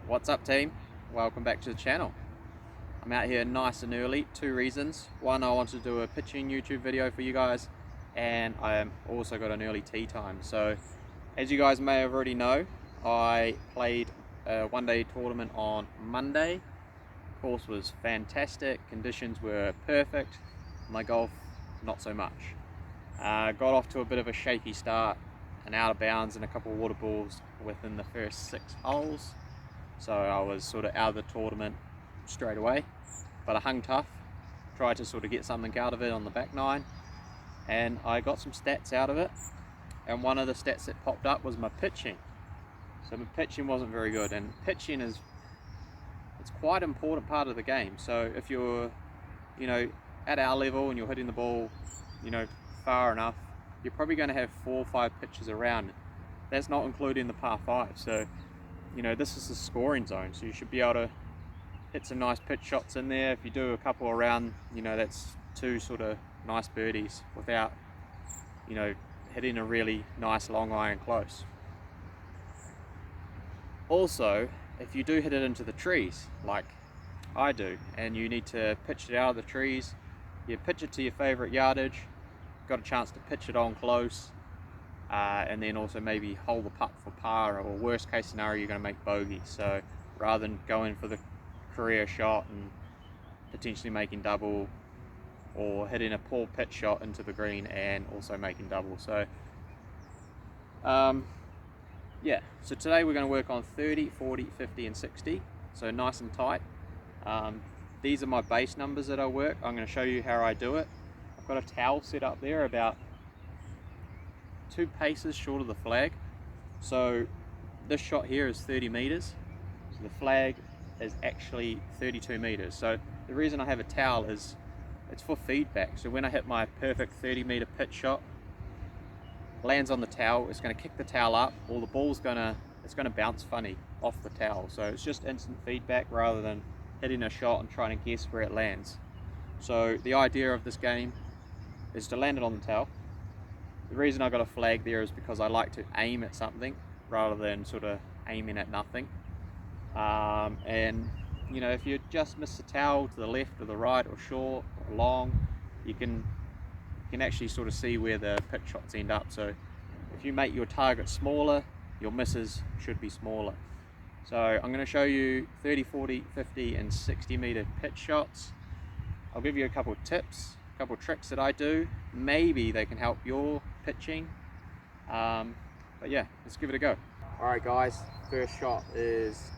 What's up, team? Welcome back to the channel. I'm out here nice and early. Two reasons. One, I want to do a pitching YouTube video for you guys, and I also got an early tee time. So as you guys may have already know, I played a one-day tournament on Monday. Course was fantastic, conditions were perfect. My golf, not so much. Got off to a bit of a shaky start and out of bounds in a couple of water balls within the first 6 holes. So I was sort of out of the tournament straight away, but I hung tough, tried to sort of get something out of it on the back nine, and I got some stats out of it. And one of the stats that popped up was my pitching. So my pitching wasn't very good, and pitching it's quite an important part of the game. So if you're, at our level and you're hitting the ball, far enough, you're probably going to have 4 or 5 pitches around. That's not including the par 5. So this is the scoring zone, so you should be able to hit some nice pitch shots in there. If you do a couple around, that's 2 sort of nice birdies without, hitting a really nice long iron close. Also, if you do hit it into the trees, like I do, and you need to pitch it out of the trees, you pitch it to your favorite yardage, got a chance to pitch it on close, and then also maybe hold the putt for par, or worst case scenario, you're going to make bogey. So rather than going for the career shot and potentially making double, or hitting a poor pitch shot into the green and also making double. So yeah, so today we're going to work on 30, 40, 50 and 60, so nice and tight. These are my base numbers that I work. I'm going to show you how I do it. I've got a towel set up there about 2 paces short of the flag. So this shot here is 30 meters. So the flag is actually 32 meters. So the reason I have a towel is it's for feedback. So when I hit my perfect 30-meter pitch shot, lands on the towel, it's going to kick the towel up, or the ball's it's going to bounce funny off the towel. So it's just instant feedback rather than hitting a shot and trying to guess where it lands. So the idea of this game is to land it on the towel. The reason I got a flag there is because I like to aim at something rather than sort of aiming at nothing. And if you just miss the towel to the left or the right or short or long, you can actually sort of see where the pitch shots end up. So if you make your target smaller, your misses should be smaller. So I'm going to show you 30, 40, 50 and 60 meter pitch shots. I'll give you a couple of tips, a couple of tricks that I do. Maybe they can help your pitching. But yeah, let's give it a go. Alright guys, first shot is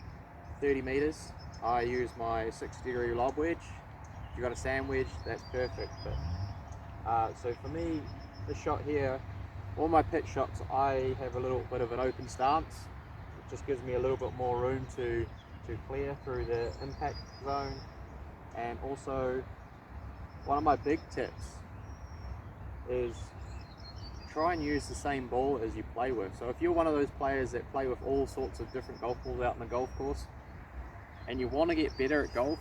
30 meters. I use my 60-degree lob wedge. If you've got a sand wedge, that's perfect. But so for me, this shot here, all my pitch shots, I have a little bit of an open stance. It just gives me a little bit more room to clear through the impact zone. And also, one of my big tips is try and use the same ball as you play with. So if you're one of those players that play with all sorts of different golf balls out in the golf course, and you want to get better at golf,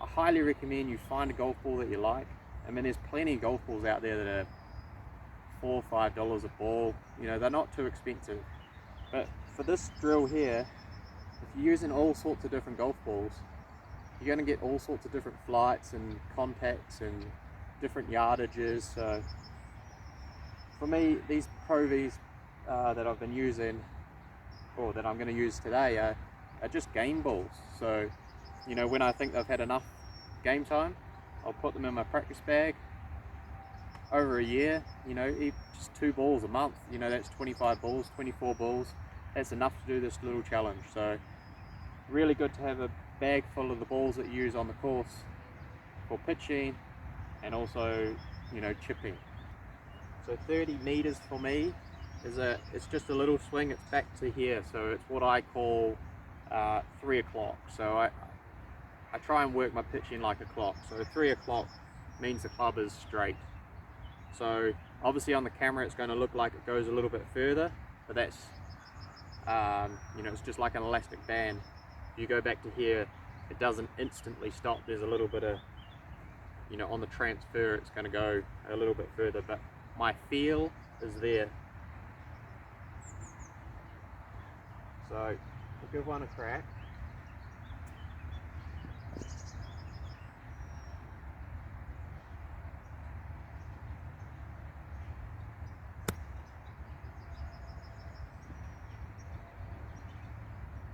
I highly recommend you find a golf ball that you like. I mean, there's plenty of golf balls out there that are $4 or $5 a ball. They're not too expensive. But for this drill here, if you're using all sorts of different golf balls, you're going to get all sorts of different flights and contacts and different yardages. So for me, these Pro Vs that I've been using, or that I'm going to use today, are just game balls. So when I think they've had enough game time, I'll put them in my practice bag. Over a year, just 2 balls a month, that's 25 balls, 24 balls. That's enough to do this little challenge. So really good to have a bag full of the balls that you use on the course for pitching and also, chipping. So 30 meters for me it's just a little swing. It's back to here, so it's what I call 3 o'clock. So I try and work my pitching like a clock. So 3 o'clock means the club is straight. So obviously on the camera it's going to look like it goes a little bit further, but that's it's just like an elastic band. If you go back to here, it doesn't instantly stop. There's a little bit of, on the transfer it's going to go a little bit further, but my feel is there. So We'll give one a crack.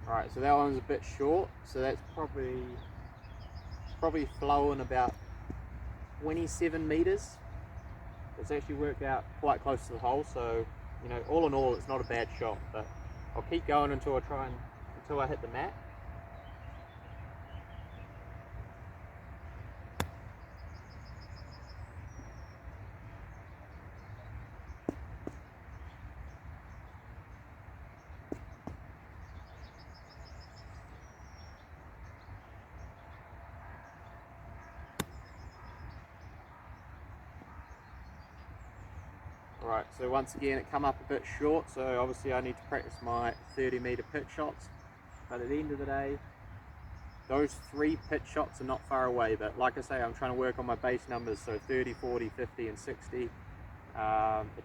Alright, so that one's a bit short, so that's probably flowing about 27 meters. It's actually worked out quite close to the hole, so you know, all in all, it's not a bad shot. But I'll keep going until I hit the mat. Right, so once again it come up a bit short, so obviously I need to practice my 30-meter pitch shots. But at the end of the day, those 3 pitch shots are not far away. But like I say, I'm trying to work on my base numbers, so 30, 40, 50 and 60. It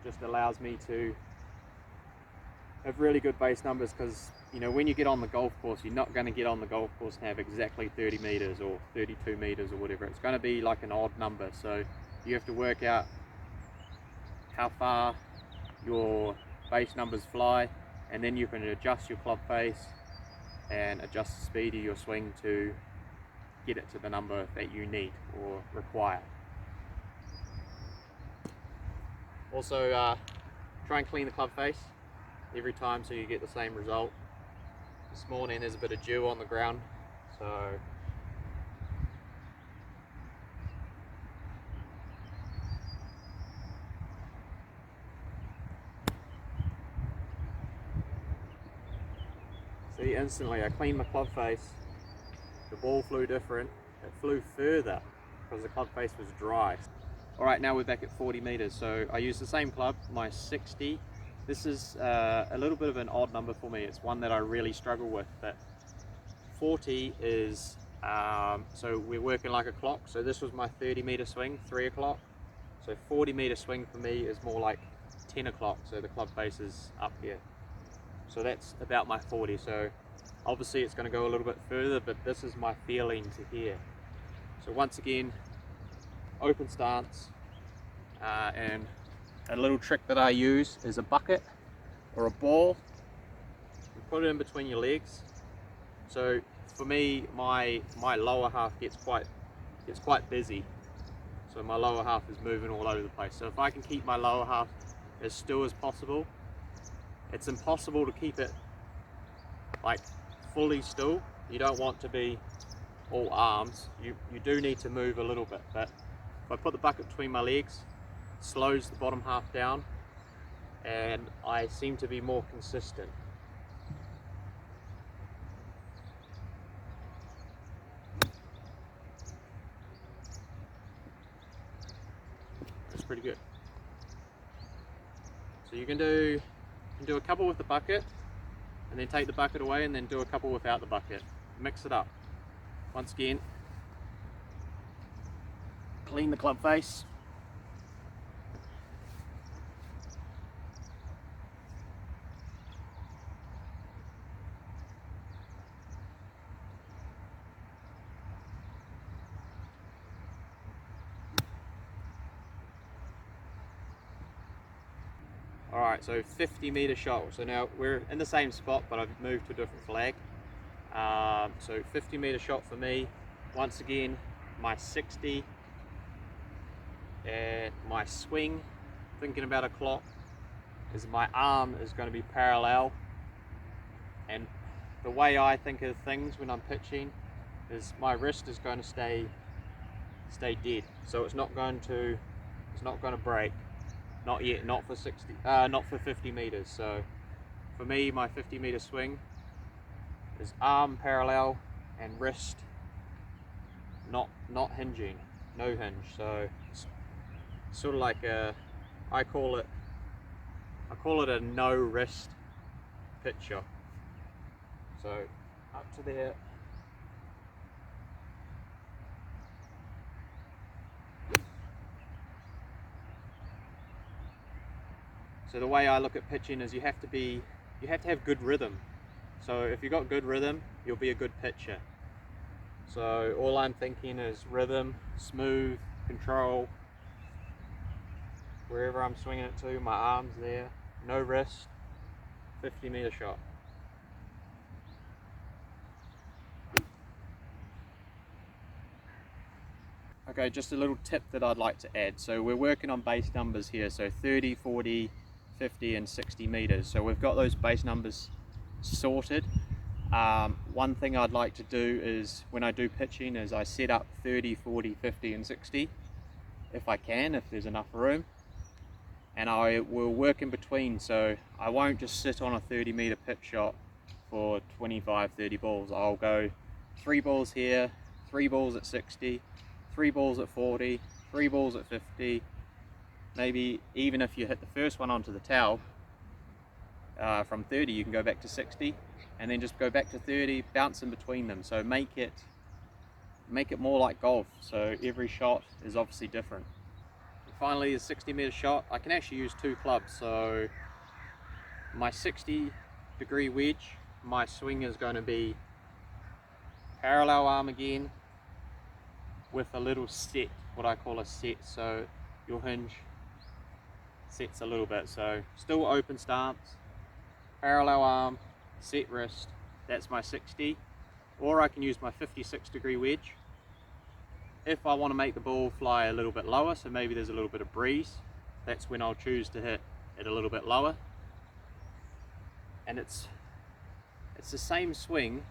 just allows me to have really good base numbers, because you know, when you get on the golf course, you're not going to get on the golf course and have exactly 30 meters or 32 meters or whatever. It's going to be like an odd number, so you have to work out how far your base numbers fly, and then you can adjust your club face and adjust the speed of your swing to get it to the number that you need or require. Also, try and clean the club face every time so you get the same result. This morning there's a bit of dew on the ground, so see, instantly I cleaned my club face, the ball flew different, it flew further because the club face was dry. Alright, now we're back at 40 meters, so I use the same club, my 60. This is a little bit of an odd number for me. It's one that I really struggle with, but 40 is, so we're working like a clock, so this was my 30-meter swing, 3 o'clock. So 40-meter swing for me is more like 10 o'clock, so the club face is up here. So that's about my 40, so obviously it's going to go a little bit further, but this is my feeling to here. So once again, open stance, and a little trick that I use is a bucket or a ball. You put it in between your legs. So for me, my lower half gets quite busy. So my lower half is moving all over the place. So if I can keep my lower half as still as possible, it's impossible to keep it like fully still. You don't want to be all arms. You do need to move a little bit, but if I put the bucket between my legs, it slows the bottom half down and I seem to be more consistent. That's pretty good. So you can do a couple with the bucket and then take the bucket away and then do a couple without the bucket. Mix it up. Once again, clean the club face. Alright, so 50-meter shot. So now we're in the same spot, but I've moved to a different flag. So 50-meter shot for me. Once again, my 60 and my swing, thinking about a clock, is my arm is going to be parallel. And the way I think of things when I'm pitching is my wrist is going to stay dead. So it's not going to break. Not yet, not for 50 meters. So for me, my 50-meter swing is arm parallel and wrist not hinging, no hinge. So it's sort of like I call it a no wrist pitch shot. So up to there. So the way I look at pitching is you have to have good rhythm. So if you've got good rhythm, you'll be a good pitcher. So all I'm thinking is rhythm, smooth, control. Wherever I'm swinging it to, my arm's there, no wrist, 50-meter shot. Okay, just a little tip that I'd like to add. So we're working on base numbers here, so 30, 40, 50 and 60 meters. So we've got those base numbers sorted. One thing I'd like to do is, when I do pitching, is I set up 30, 40, 50 and 60, if I can, if there's enough room. And I will work in between, so I won't just sit on a 30-meter pitch shot for 25, 30 balls. I'll go 3 balls here, 3 balls at 60, 3 balls at 40, 3 balls at 50, maybe even if you hit the first one onto the towel, from 30 you can go back to 60, and then just go back to 30, bounce in between them. So make it more like golf, so every shot is obviously different. And finally, the 60-meter shot, I can actually use 2 clubs. So my 60-degree wedge, my swing is going to be parallel arm again, with a little set, what I call a set, so your hinge sets a little bit. So still open stance, parallel arm, set wrist, that's my 60. Or I can use my 56-degree wedge. If I want to make the ball fly a little bit lower, so maybe there's a little bit of breeze, that's when I'll choose to hit it a little bit lower. And it's the same swing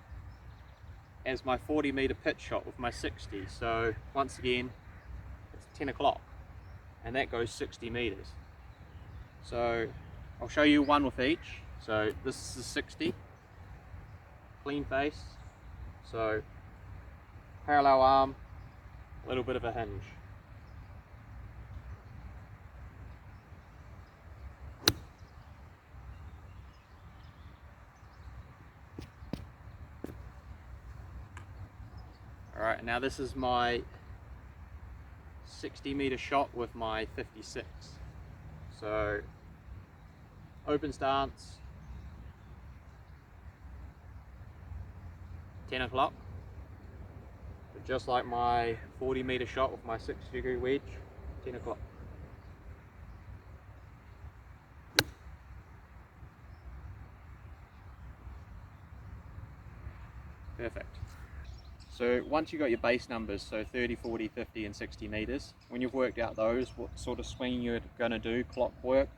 as my 40-meter pitch shot with my 60. So once again, it's 10 o'clock and that goes 60 meters. So I'll show you one with each. So this is the 60, clean face, so parallel arm, a little bit of a hinge. Alright, now this is my 60-meter shot with my 56. So open stance, 10 o'clock, but just like my 40-meter shot with my 60-degree wedge, 10 o'clock. Perfect. So once you've got your base numbers, so 30, 40, 50 and 60 meters, when you've worked out those, what sort of swing you're going to do, clockwork,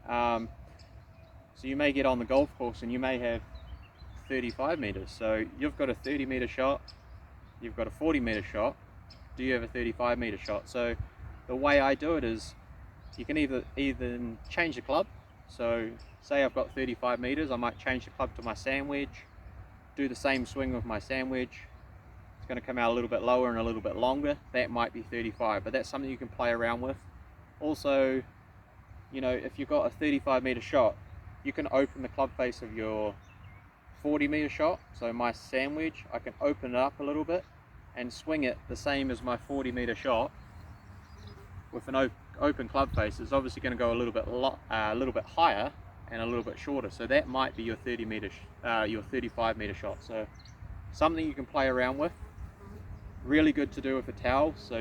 so you may get on the golf course and you may have 35 meters. So you've got a 30-meter shot, you've got a 40-meter shot, do you have a 35-meter shot? So the way I do it is, you can either change the club. So say I've got 35 meters, I might change the club to my sand wedge, do the same swing with my sand wedge. It's going to come out a little bit lower and a little bit longer. That might be 35, but that's something you can play around with. Also, you know, if you've got a 35-meter shot, you can open the club face of your 40-meter shot. So my sand wedge, I can open it up a little bit and swing it the same as my 40-meter shot with an open club face. It's obviously going to go a little bit higher and a little bit shorter. So that might be your 35-meter shot. So something you can play around with. Really good to do with a towel, so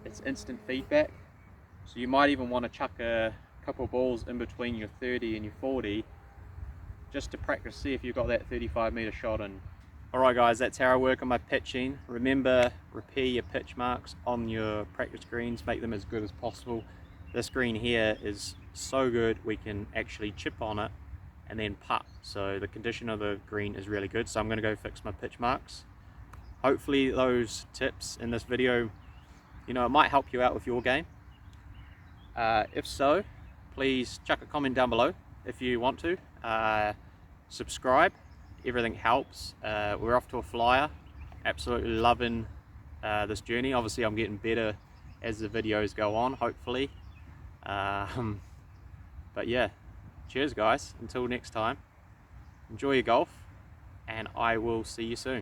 it's instant feedback. So you might even want to chuck a couple balls in between your 30 and your 40 just to practice, see if you've got that 35-meter shot in. Alright guys, that's how I work on my pitching. Remember, repair your pitch marks on your practice greens, make them as good as possible. This green here is so good we can actually chip on it and then putt. So the condition of the green is really good. So I'm going to go fix my pitch marks. Hopefully those tips in this video, you know, it might help you out with your game. If so, please chuck a comment down below if you want to. Subscribe, everything helps. We're off to a flyer. Absolutely loving this journey. Obviously I'm getting better as the videos go on, hopefully. But yeah, cheers guys, until next time, enjoy your golf and I will see you soon.